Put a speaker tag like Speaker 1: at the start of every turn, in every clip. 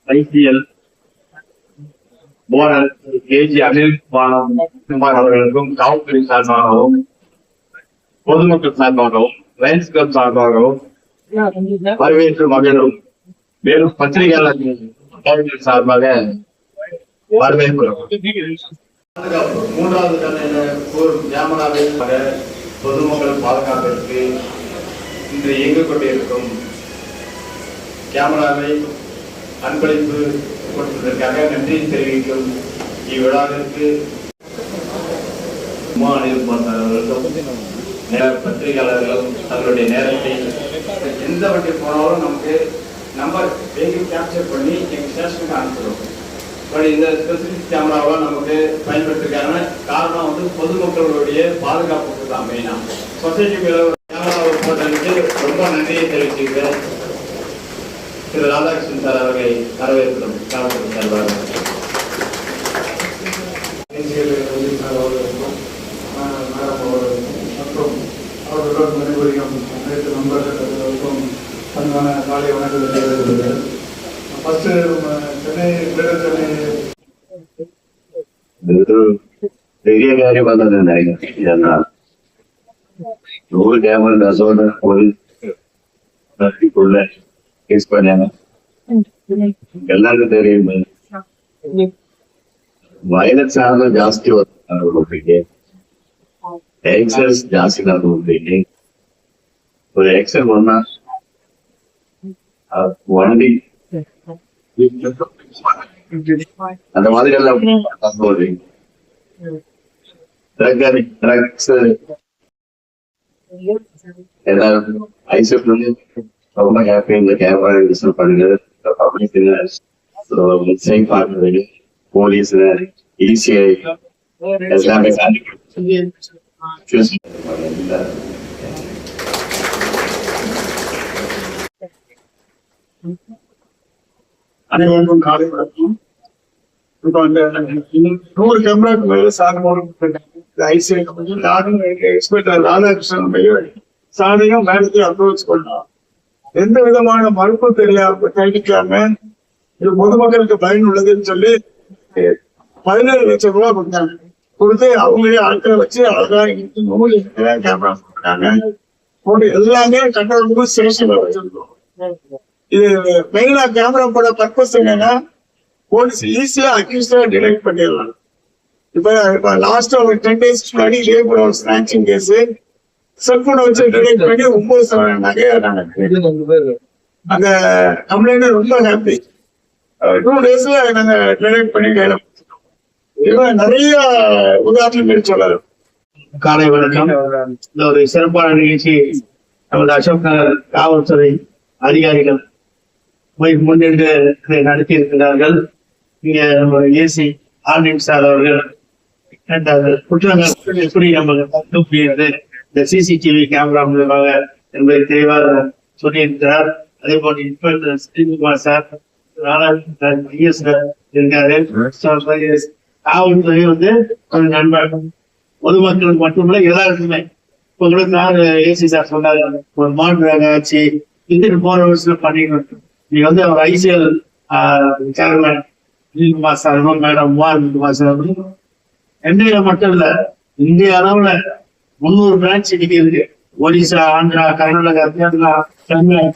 Speaker 1: ICL boner KG Anil Kumar அவர்களுக்கும் காவல்துறை சார்பாகவும் பொதுமக்கள் சார்பாகவும் லயன்ஸ் கிளப் சார்பாகவும் வரவேற்று மகிழும். மேலும் பத்திரிகையாளர்கள் சார்பாக வரவேற்கிறோம். மூன்றாவது கேமராவில் பொதுமக்கள் பாதுகாப்பிற்கு இன்று இயங்கிக் கொண்டிருக்கும் கேமராவை அன்பளிப்பு கொடுத்ததற்காக நன்றி தெரிவிக்கும் இவ்விழாவிற்கு பத்திரிகையாளர்களும் தங்களுடைய நேரத்தை எந்த வண்டி போனாலும் நமக்கு நம்பர் கேப்சர் பண்ணி எங்க ஸ்டேஷனுக்கு அனுப்புறோம். பட் இந்த ஸ்பெசிபிக் கேமராவை நமக்கு பயன்படுத்திருக்காங்க. காரணம் வந்து பொதுமக்களுடைய பாதுகாப்புக்கு தான் மெயினா. சொசைட்டி கேமராவை போட்டதுக்கு ரொம்ப நன்றியை தெரிவிச்சுக்கிறேன். திரு ராதாகிருஷ்ணன் சார் அவர்களை வரவேற்கிறோம். காவல்துறை சார்பாக
Speaker 2: மற்றும் அவர்களுடன் பணிபுரியும் அனைத்து நண்பர்களுக்கும் பணிவான காலை வணக்கத்தை தெரிவித்துள்ளது. ஃபர்ஸ்ட் சென்னை கிரேட்டர் சென்னை
Speaker 3: பெரிய காரியம் வந்தது. இதெல்லாம் 100 கேமராஸோட உள்ள கேஸ் பண்ணாங்க. ಎಲ್ಲರಿಗೂ தெரியும் ವೈರಸ್ ಆದ ಜಾಸ್ತಿ ಹೋಗ್ಬಿಟ್ಟು ಎಕ್ಸೆಸ್ ಜಾಸ್ತಿ ಹೋಗ್ಬಿಟ್ಟು ஒரு எக்ஸல் ஒன்னா வண்டி அந்த மாதிரி எல்லாம் ட்ரக்ஸ் எல்லாரும் ஐசெஃப் ரொம்ப ஹாப்பி இந்த கேமரா யூஸ் பண்ணுறது. சேம் பார்க்கறது போலீஸ் இசிஐ எல்லாமே
Speaker 2: அனைவருக்கும் காலை வணக்கம். இப்போ அந்த 100 கேமராக்கு மேல சாதனை ஐசிஐ எக்ஸ்பர்ட் ராதாகிருஷ்ணன் சாதனையும் மேனேஜர் அப்ரோச் பண்ணலாம். எந்த விதமான மறுப்பு தெரிவிக்காம இது பொதுமக்களுக்கு பயன் உள்ளதுன்னு சொல்லி 17 லட்சம் ரூபாய் கொடுத்தாங்க. கொடுத்து அவங்களே ஆட்களை வச்சு அழகா கேமரா போட்டாங்க. போட்டு எல்லாமே கண்ட்ரோல் ஸ்டேஷன்ல வச்சிருக்கோம். இது மெயினா கேமரா போட பர்பஸ் என்னன்னா போலீஸ் ஈஸியா அக்யூஸ்டா டிடெக்ட் பண்ணிடலாம். இப்ப லாஸ்ட் ஒரு 10 days முன்னாடி லேபர் ஒரு ஸ்நாச்சிங் கேஸ் செல்போனை வச்சு டிடெக்ட் பண்ணி 9 நகையை அந்த கம்ப்ளைண்ட் ரொம்ப ஹாப்பி. 2 daysல நாங்க டிடெக்ட் பண்ணி கையில நிறைய உதாரணங்கள் சொல்லலாம்.
Speaker 1: காலை வணக்கம். இந்த ஒரு சிறப்பான நிகழ்ச்சி நமது அசோக் நகர் காவல்துறை அதிகாரிகள் முன்னின்று நடத்தி இருக்கிறார்கள். இங்க ஏசி ஆர்டின் சார் அவர்கள் குற்றங்கள் எப்படி நம்ம கண்டுபிடிக்கிறது இந்த சிசிடிவி கேமரா மூலமாக என்பதை தெளிவாக சொல்லியிருக்கிறார். அதே போல இன்ஸ்பெக்டர் ஸ்ரீகுமார் சார் இருக்காரு. காவல்துறை வந்து ஒரு நண்பர் பொதுமக்களுக்கு மட்டுமில்ல எல்லாருக்குமே. இப்ப கூட நான் ஏசி சார் சொன்னாங்க ஒரு மாநில ஆட்சி இங்கிட்டு போற வருஷத்துல பண்ணிட்டு நீங்க வந்து அவர் ICL chairman Srikumar sir madam Kumar sir என்ஐல மட்டும் இல்ல இந்திய அளவுல 300 பிரான்ச் இன்னைக்கு இருக்கு. ஒடிசா, ஆந்திரா, கர்நாடகா, கேரளா, தமிழ்நாடு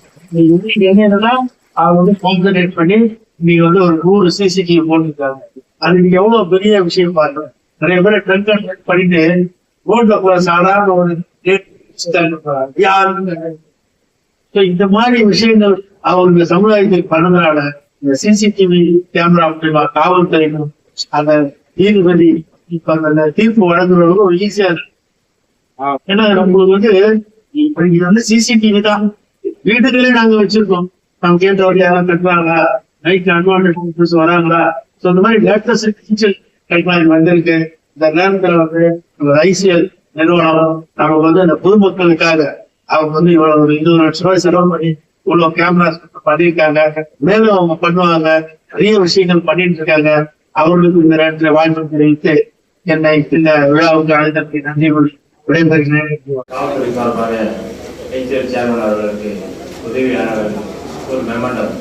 Speaker 1: அவங்க வந்து கான்சன்ட்ரேட் பண்ணி நீங்க வந்து ஒரு 100 சிசிடிவி போட்டுருக்காங்க. அது நீங்க எவ்வளவு பெரிய விஷயம் பாருங்க. நிறைய பேரை ட்ரங்க் பண்ணிட்டு ரோட்ல போற சாதாரண ஒரு இந்த மாதிரி விஷயங்கள் அவங்க சமுதாயத்துக்கு பண்ணதுனால இந்த சிசிடிவி கேமரா மூலமா காவல்துறை அந்த நீதிபதி இப்ப அந்த தீர்ப்பு வழங்குறவங்க ஒரு ஈஸியா இருக்கு. ஏன்னா நம்மளுக்கு வந்து இது வந்து சிசிடிவி தான் வீட்டுகளே நாங்க வச்சிருக்கோம். நம்ம கேட்ட வழியா யாரும் கட்டுறாங்களா, நைட்ல அட்வான்டேஜ் வராங்களா, ஸோ இந்த மாதிரி லேட்டஸ்ட் ஃபீச்சர் டெக்னாலஜி வந்திருக்கு. இந்த நேரத்துல வந்து நம்ம ஐசிஎல் நிறுவனம் நமக்கு வந்து அந்த பொதுமக்களுக்காக அவங்க வந்து இவ்வளவு ஒரு 20 லட்சம் ரூபாய் செலவு பண்ணி இவ்வளவு கேமராஸ் பண்ணியிருக்காங்க. மேலும் அவங்க பண்ணுவாங்க, நிறைய விஷயங்கள் பண்ணிட்டு இருக்காங்க. அவர்களுக்கு இந்த நேரத்துல வாய்ப்பு தெரிவித்து என்னை இந்த விழாவுக்கு அழைத்ததற்கு நன்றி விடைபெறுகிறேன்.
Speaker 3: காவல்துறை சார்பாக சேர்மன் அவர்களுக்கு உதவியாளர் ஒரு மெமண்டம்.